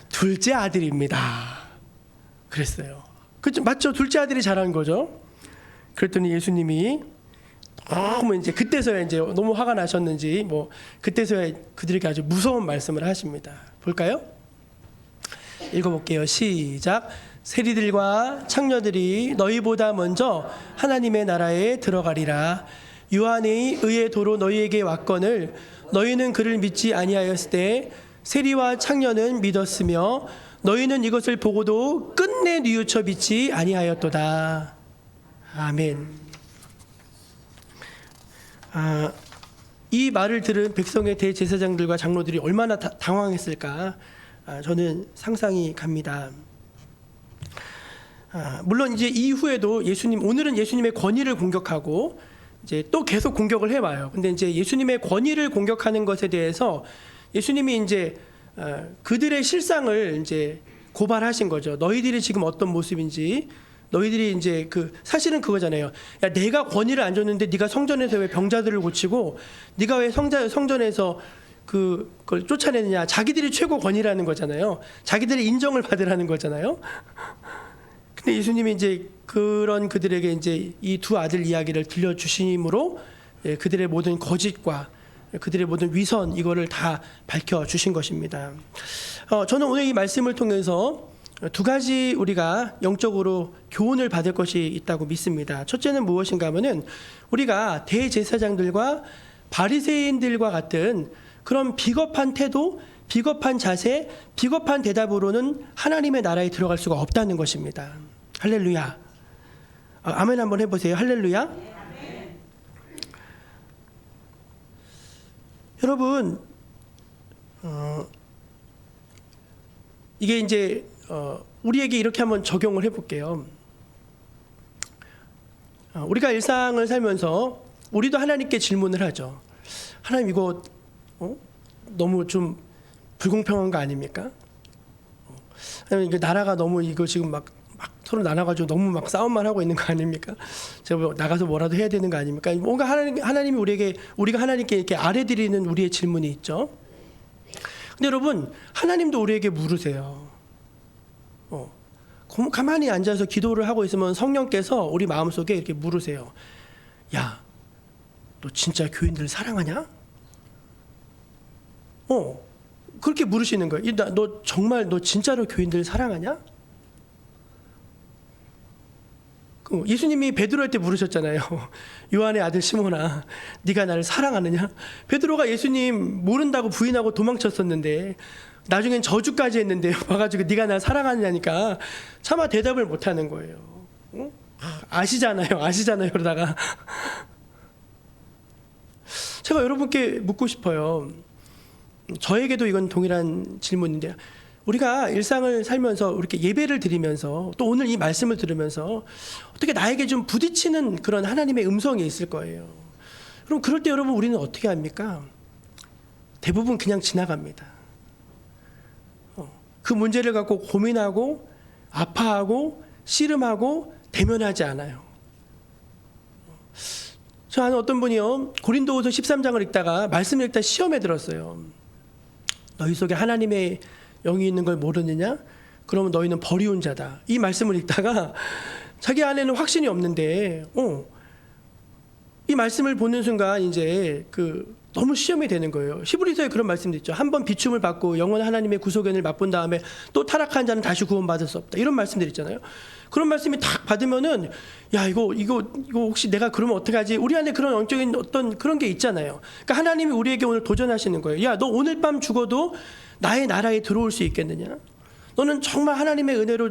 둘째 아들입니다. 그랬어요. 그죠? 맞죠? 둘째 아들이 잘한 거죠. 그랬더니 예수님이 너무 이제 그때서야 이제 너무 화가 나셨는지 뭐 그때서야 그들에게 아주 무서운 말씀을 하십니다. 볼까요? 읽어볼게요. 시작. 세리들과 창녀들이 너희보다 먼저 하나님의 나라에 들어가리라. 요한의 의의 도로 너희에게 왔거늘 너희는 그를 믿지 아니하였을 때 세리와 창녀는 믿었으며 너희는 이것을 보고도 끝내 뉘우쳐 믿지 아니하였도다. 아멘. 이 말을 들은 백성의 대제사장들과 장로들이 얼마나 당황했을까, 저는 상상이 갑니다. 물론 이제 이후에도 오늘은 예수님의 권위를 공격하고 이제 또 계속 공격을 해와요. 근데 이제 예수님의 권위를 공격하는 것에 대해서 예수님이 이제 그들의 실상을 이제 고발하신 거죠. 너희들이 지금 어떤 모습인지, 너희들이 이제 사실은 그거잖아요. 야, 내가 권위를 안 줬는데 네가 성전에서 왜 병자들을 고치고, 네가 왜 성전에서 그걸 쫓아내느냐. 자기들이 최고 권위라는 거잖아요. 자기들의 인정을 받으라는 거잖아요. 근데 예수님이 이제 그들에게 이제 이 두 아들 이야기를 들려주심으로 그들의 모든 거짓과 그들의 모든 위선, 이거를 다 밝혀주신 것입니다. 저는 오늘 이 말씀을 통해서 두 가지 우리가 영적으로 교훈을 받을 것이 있다고 믿습니다. 첫째는 무엇인가 하면은, 우리가 대제사장들과 바리새인들과 같은 그런 비겁한 태도, 비겁한 자세, 비겁한 대답으로는 하나님의 나라에 들어갈 수가 없다는 것입니다. 할렐루야. 아멘 한번 해보세요. 할렐루야. 여러분, 이게 이제 우리에게 이렇게 한번 적용을 해볼게요. 우리가 일상을 살면서 우리도 하나님께 질문을 하죠. 하나님, 이거 너무 좀 불공평한 거 아닙니까? 아니면 이게 나라가 너무 이거 지금 막 서로 나눠가지고 너무 막 싸움만 하고 있는 거 아닙니까? 제가 뭐 나가서 뭐라도 해야 되는 거 아닙니까? 뭔가 하나님이 우리가 하나님께 이렇게 아뢰드리는 우리의 질문이 있죠. 근데 여러분, 하나님도 우리에게 물으세요. 가만히 앉아서 기도를 하고 있으면 성령께서 우리 마음속에 이렇게 물으세요. 야, 너 진짜 교인들 사랑하냐? 그렇게 물으시는 거예요. 너 진짜로 교인들 사랑하냐? 예수님이 베드로한테 물으셨잖아요. 요한의 아들 시몬아, 네가 나를 사랑하느냐? 베드로가 예수님 모른다고 부인하고 도망쳤었는데, 나중엔 저주까지 했는데 와가지고 네가 날 사랑하느냐니까 차마 대답을 못하는 거예요. 아시잖아요 그러다가 제가 여러분께 묻고 싶어요. 저에게도 이건 동일한 질문인데, 우리가 일상을 살면서 이렇게 예배를 드리면서 또 오늘 이 말씀을 들으면서 어떻게 나에게 좀 부딪히는 그런 하나님의 음성이 있을 거예요. 그럼 그럴 때 여러분, 우리는 어떻게 합니까? 대부분 그냥 지나갑니다. 그 문제를 갖고 고민하고 아파하고 씨름하고 대면하지 않아요. 저 아는 어떤 분이요, 고린도후서 13장을 읽다가 말씀을 읽다 시험에 들었어요. 너희 속에 하나님의 영이 있는 걸 모르느냐? 그러면 너희는 버리운 자다. 이 말씀을 읽다가 자기 안에는 확신이 없는데 이 말씀을 보는 순간 이제 너무 시험이 되는 거예요. 히브리서에 그런 말씀도 있죠. 한 번 비춤을 받고 영원 하나님의 구속연을 맛본 다음에 또 타락한 자는 다시 구원받을 수 없다. 이런 말씀들 있잖아요. 그런 말씀이 딱 받으면은 야 이거 혹시 내가 그러면 어떡하지? 우리 안에 그런 영적인 어떤 그런 게 있잖아요. 그러니까 하나님이 우리에게 오늘 도전하시는 거예요. 야 너 오늘 밤 죽어도 나의 나라에 들어올 수 있겠느냐? 너는 정말 하나님의 은혜로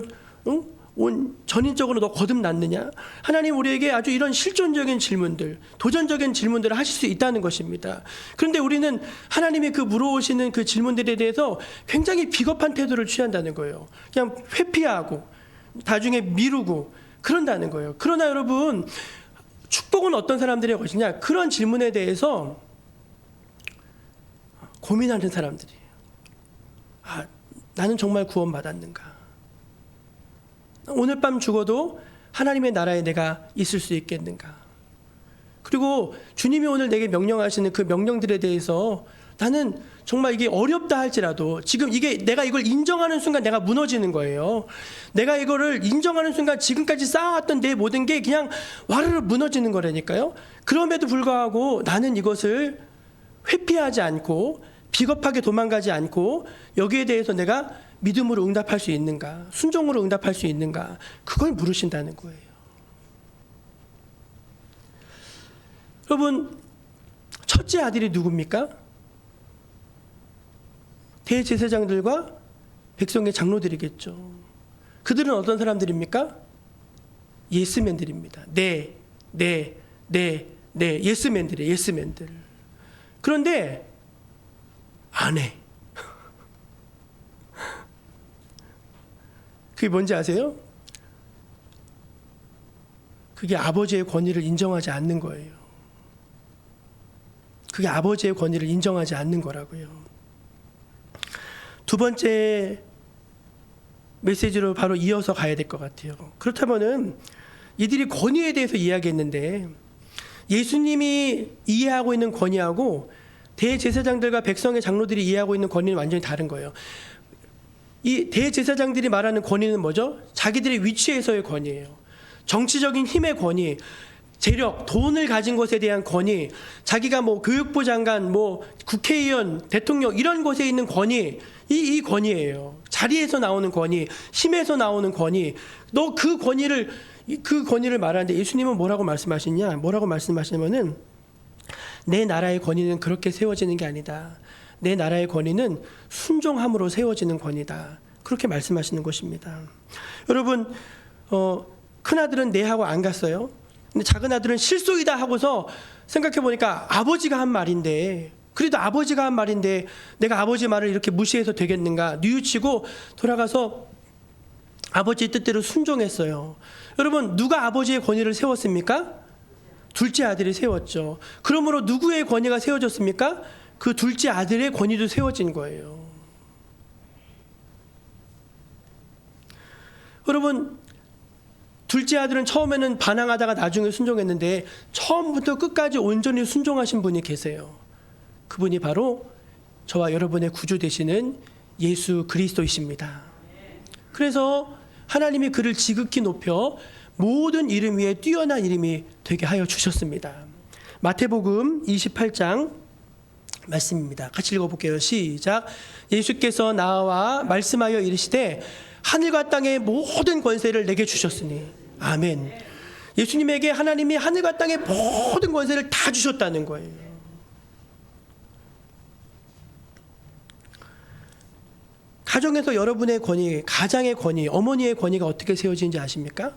온 전인적으로 너 거듭났느냐? 하나님 우리에게 아주 이런 실존적인 질문들, 도전적인 질문들을 하실 수 있다는 것입니다. 그런데 우리는 하나님이 그 물어오시는 그 질문들에 대해서 굉장히 비겁한 태도를 취한다는 거예요. 그냥 회피하고 나중에 미루고 그런다는 거예요. 그러나 여러분, 축복은 어떤 사람들의 것이냐? 그런 질문에 대해서 고민하는 사람들이에요. 아, 나는 정말 구원받았는가? 오늘 밤 죽어도 하나님의 나라에 내가 있을 수 있겠는가? 그리고 주님이 오늘 내게 명령하시는 그 명령들에 대해서 나는 정말 이게 어렵다 할지라도 지금 내가 이걸 인정하는 순간 내가 무너지는 거예요. 내가 이거를 인정하는 순간 지금까지 쌓아왔던 내 모든 게 그냥 와르르 무너지는 거라니까요. 그럼에도 불구하고 나는 이것을 회피하지 않고 비겁하게 도망가지 않고 여기에 대해서 내가 믿음으로 응답할 수 있는가? 순종으로 응답할 수 있는가? 그걸 물으신다는 거예요. 여러분, 첫째 아들이 누굽니까? 대제사장들과 백성의 장로들이겠죠. 그들은 어떤 사람들입니까? 예스맨들입니다. 네, 예스맨들이에요. 예스맨들. 그런데 안 해. 그게 뭔지 아세요? 그게 아버지의 권위를 인정하지 않는 거예요. 그게 아버지의 권위를 인정하지 않는 거라고요. 두 번째 메시지로 바로 이어서 가야 될 것 같아요. 그렇다면은 이들이 권위에 대해서 이야기했는데 예수님이 이해하고 있는 권위하고 대제사장들과 백성의 장로들이 이해하고 있는 권위는 완전히 다른 거예요. 이 대제사장들이 말하는 권위는 뭐죠? 자기들의 위치에서의 권위예요. 정치적인 힘의 권위, 재력, 돈을 가진 것에 대한 권위, 자기가 뭐 교육부 장관, 뭐 국회의원, 대통령 이런 곳에 있는 권위, 이 권위예요. 자리에서 나오는 권위, 힘에서 나오는 권위. 너 그 권위를 말하는데 예수님은 뭐라고 말씀하시냐? 뭐라고 말씀하시냐면은 내 나라의 권위는 그렇게 세워지는 게 아니다. 내 나라의 권위는 순종함으로 세워지는 권위다. 그렇게 말씀하시는 것입니다. 여러분, 큰아들은 네 하고 안 갔어요. 근데 작은 아들은 실속이다 하고서 생각해 보니까 아버지가 한 말인데, 그래도 아버지가 한 말인데 내가 아버지 말을 이렇게 무시해서 되겠는가? 뉘우치고 돌아가서 아버지의 뜻대로 순종했어요. 여러분, 누가 아버지의 권위를 세웠습니까? 둘째 아들이 세웠죠. 그러므로 누구의 권위가 세워졌습니까? 그 둘째 아들의 권위도 세워진 거예요. 여러분, 둘째 아들은 처음에는 반항하다가 나중에 순종했는데 처음부터 끝까지 온전히 순종하신 분이 계세요. 그분이 바로 저와 여러분의 구주 되시는 예수 그리스도이십니다. 그래서 하나님이 그를 지극히 높여 모든 이름 위에 뛰어난 이름이 되게 하여 주셨습니다. 마태복음 28장 말씀입니다. 같이 읽어볼게요. 시작. 예수께서 나와 말씀하여 이르시되 하늘과 땅의 모든 권세를 내게 주셨으니. 아멘. 예수님에게 하나님이 하늘과 땅의 모든 권세를 다 주셨다는 거예요. 가정에서 여러분의 권위, 가장의 권위, 어머니의 권위가 어떻게 세워지는지 아십니까?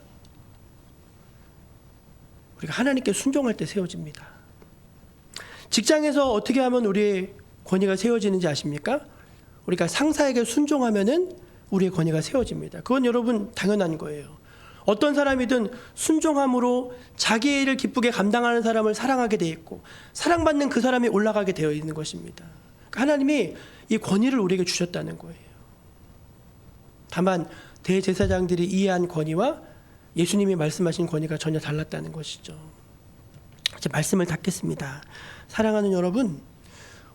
우리가 하나님께 순종할 때 세워집니다. 직장에서 어떻게 하면 우리의 권위가 세워지는지 아십니까? 우리가 상사에게 순종하면은 우리의 권위가 세워집니다. 그건 여러분 당연한 거예요. 어떤 사람이든 순종함으로 자기의 일을 기쁘게 감당하는 사람을 사랑하게 돼 있고 사랑받는 그 사람이 올라가게 되어 있는 것입니다. 하나님이 이 권위를 우리에게 주셨다는 거예요. 다만 대제사장들이 이해한 권위와 예수님이 말씀하신 권위가 전혀 달랐다는 것이죠. 이제 말씀을 닫겠습니다. 사랑하는 여러분,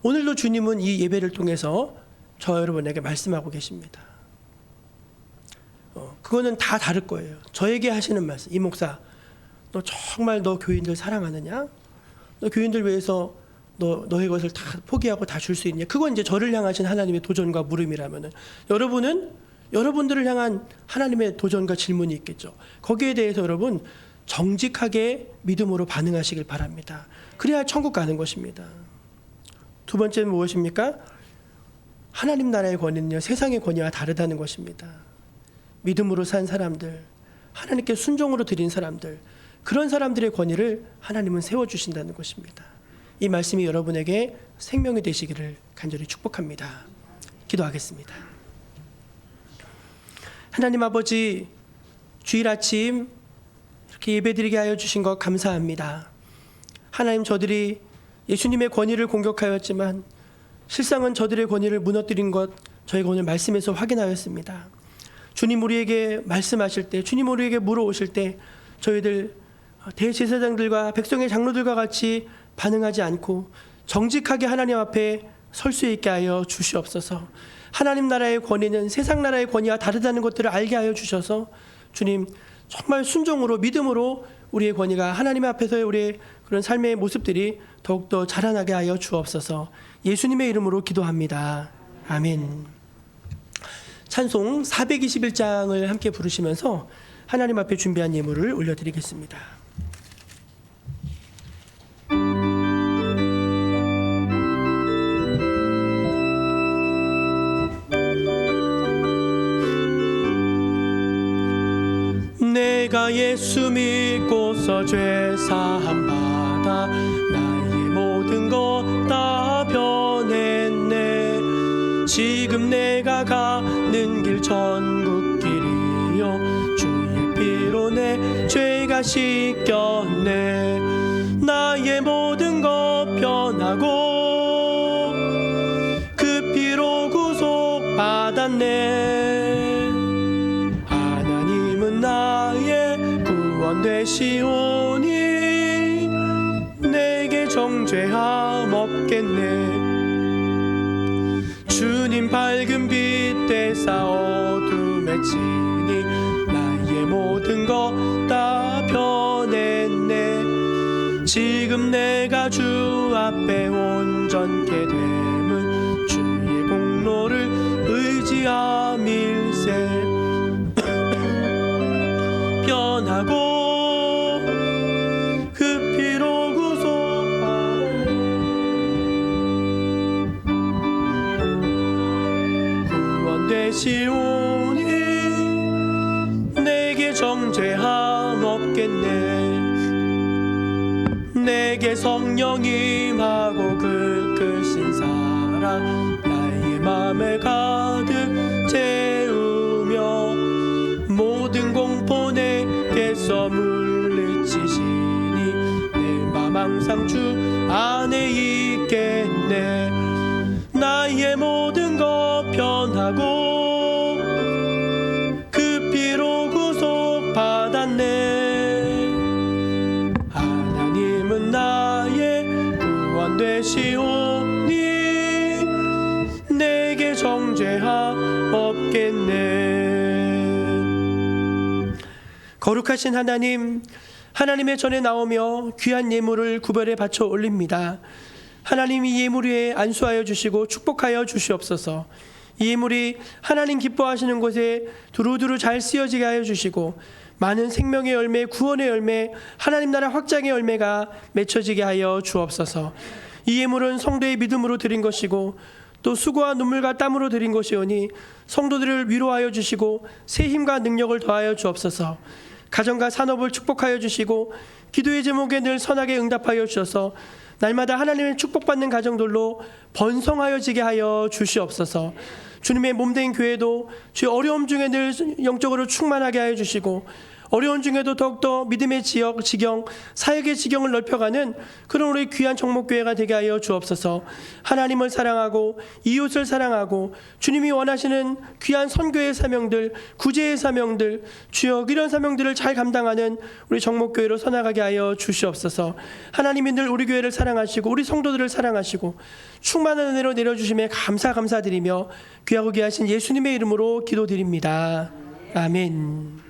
오늘도 주님은 이 예배를 통해서 저 여러분에게 말씀하고 계십니다. 그거는 다 다를 거예요. 저에게 하시는 말씀. 이 목사, 너 정말 너 교인들 사랑하느냐? 너 교인들 위해서 너의 것을 다 포기하고 다 줄 수 있냐? 그건 이제 저를 향하신 하나님의 도전과 물음이라면은 여러분은 여러분들을 향한 하나님의 도전과 질문이 있겠죠. 거기에 대해서 여러분 정직하게 믿음으로 반응하시길 바랍니다. 그래야 천국 가는 것입니다. 두 번째는 무엇입니까? 하나님 나라의 권위는요, 세상의 권위와 다르다는 것입니다. 믿음으로 산 사람들, 하나님께 순종으로 드린 사람들, 그런 사람들의 권위를 하나님은 세워주신다는 것입니다. 이 말씀이 여러분에게 생명이 되시기를 간절히 축복합니다. 기도하겠습니다. 하나님 아버지, 주일 아침 이렇게 예배드리게 하여 주신 것 감사합니다. 하나님, 저들이 예수님의 권위를 공격하였지만 실상은 저들의 권위를 무너뜨린 것 저희가 오늘 말씀에서 확인하였습니다. 주님 우리에게 말씀하실 때, 주님 우리에게 물어오실 때 저희들 대제사장들과 백성의 장로들과 같이 반응하지 않고 정직하게 하나님 앞에 설 수 있게 하여 주시옵소서. 하나님 나라의 권위는 세상 나라의 권위와 다르다는 것들을 알게 하여 주셔서 주님 정말 순종으로 믿음으로 우리의 권위가 하나님 앞에서의 우리의 그런 삶의 모습들이 더욱더 자라나게 하여 주옵소서. 예수님의 이름으로 기도합니다. 아멘. 찬송 421장을 함께 부르시면서 하나님 앞에 준비한 예물을 올려드리겠습니다. 내가 예수 믿고서 죄 사함 받아 나의 모든 것 다 변했네. 지금 내가 가는 길 천국 길이요 주의 피로 내 죄가 씻겼네. 나의 모든 것 변하고 그 피로 구속 받았네. 하나님은 나의 구원 되시오니 내게 정죄함 없겠네. 주님 밝은 빛 대사 어둠에 치니 나의 모든 것 다 변했네. 지금 내가 주 앞에 온전케 됨은 주의 공로를 의지함일세. 변하고 그 피로 구원 되시오니 내게 정죄함 없겠네. 내게 성령 임하고 그 크신 사랑 나의 맘에 가득 채우며 모든 공포 내게서 물리치시니 내 맘 항상 주 안에 있겠네. 나의 모든 것 변하고 그 피로 구속 받았네. 하나님은 나의 구원 되시오니 내게 정죄함 없겠네. 거룩하신 하나님, 하나님의 전에 나오며 귀한 예물을 구별해 바쳐 올립니다. 하나님 이 예물 위에 안수하여 주시고 축복하여 주시옵소서. 이 예물이 하나님 기뻐하시는 곳에 두루두루 잘 쓰여지게 하여 주시고 많은 생명의 열매, 구원의 열매, 하나님 나라 확장의 열매가 맺혀지게 하여 주옵소서. 이 예물은 성도의 믿음으로 드린 것이고 또 수고와 눈물과 땀으로 드린 것이오니 성도들을 위로하여 주시고 새 힘과 능력을 더하여 주옵소서. 가정과 산업을 축복하여 주시고 기도의 제목에 늘 선하게 응답하여 주셔서 날마다 하나님의 축복받는 가정들로 번성하여지게 하여 주시옵소서. 주님의 몸된 교회도 주의 어려움 중에 늘 영적으로 충만하게 하여 주시고 어려운 중에도 더욱더 믿음의 지경, 사역의 지경을 넓혀가는 그런 우리 귀한 정목교회가 되게 하여 주옵소서. 하나님을 사랑하고 이웃을 사랑하고 주님이 원하시는 귀한 선교의 사명들, 구제의 사명들, 주여 이런 사명들을 잘 감당하는 우리 정목교회로 서나가게 하여 주시옵소서. 하나님이 늘 우리 교회를 사랑하시고 우리 성도들을 사랑하시고 충만한 은혜로 내려주심에 감사드리며 귀하고 귀하신 예수님의 이름으로 기도드립니다. 아멘.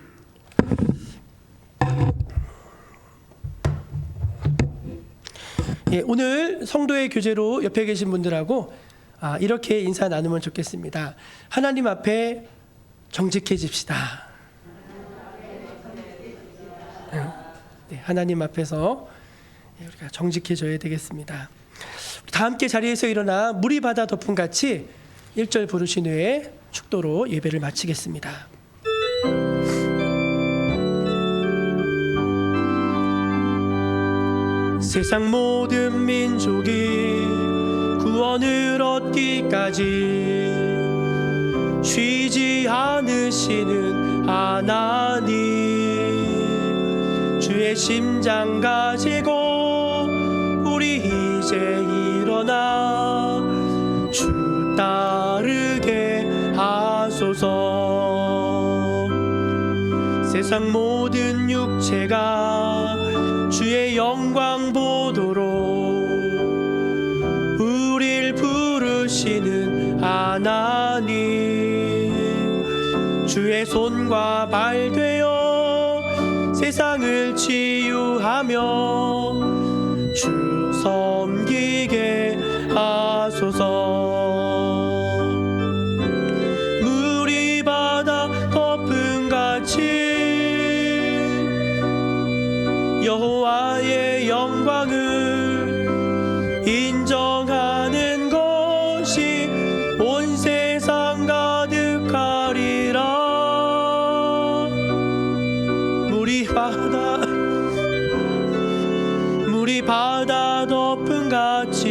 예, 오늘 성도의 교제로 옆에 계신 분들하고 이렇게 인사 나누면 좋겠습니다. 하나님 앞에 정직해집시다. 네, 하나님 앞에서 우리가 정직해져야 되겠습니다. 다 함께 자리에서 일어나 물이 바다 덮음 같이 1절 부르신 후에 축도로 예배를 마치겠습니다. 세상 모든 민족이 구원을 얻기까지 쉬지 않으시는 하나님, 주의 심장 가지고 우리 이제 일어나 주 따르게 하소서. 세상 모든 육체가 주의 영광 보도록 우릴 부르시는 하나님, 주의 손과 발 되어 세상을 치유하며 주 섬기게 하소서. 물이 바다 덮음 같이 여호와의 영광을 인정하는 것이 온 세상 가득하리라. 물이 바다 덮음 같이,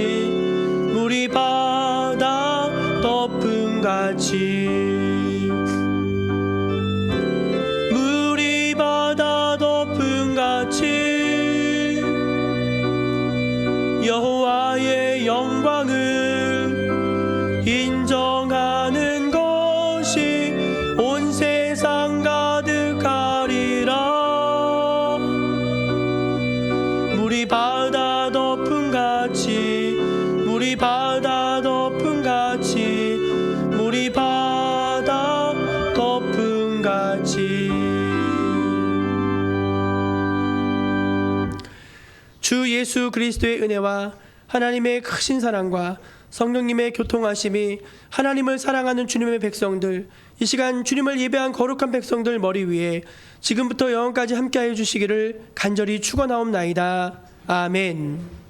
물이 바다 덮음 같이, 물이 바다 덮음 같이 여호와의 영광을 인정하는 것이 온 세상 가득하리라. 물이 바다 덮음 같이, 물이 바다 덮음 같이, 물이 바다 덮음 같이. 주 예수 그리스도의 은혜와 하나님의 크신 사랑과 성령님의 교통하심이 하나님을 사랑하는 주님의 백성들, 이 시간 주님을 예배한 거룩한 백성들 머리 위에 지금부터 영원까지 함께하여 주시기를 간절히 축원하옵나이다. 아멘.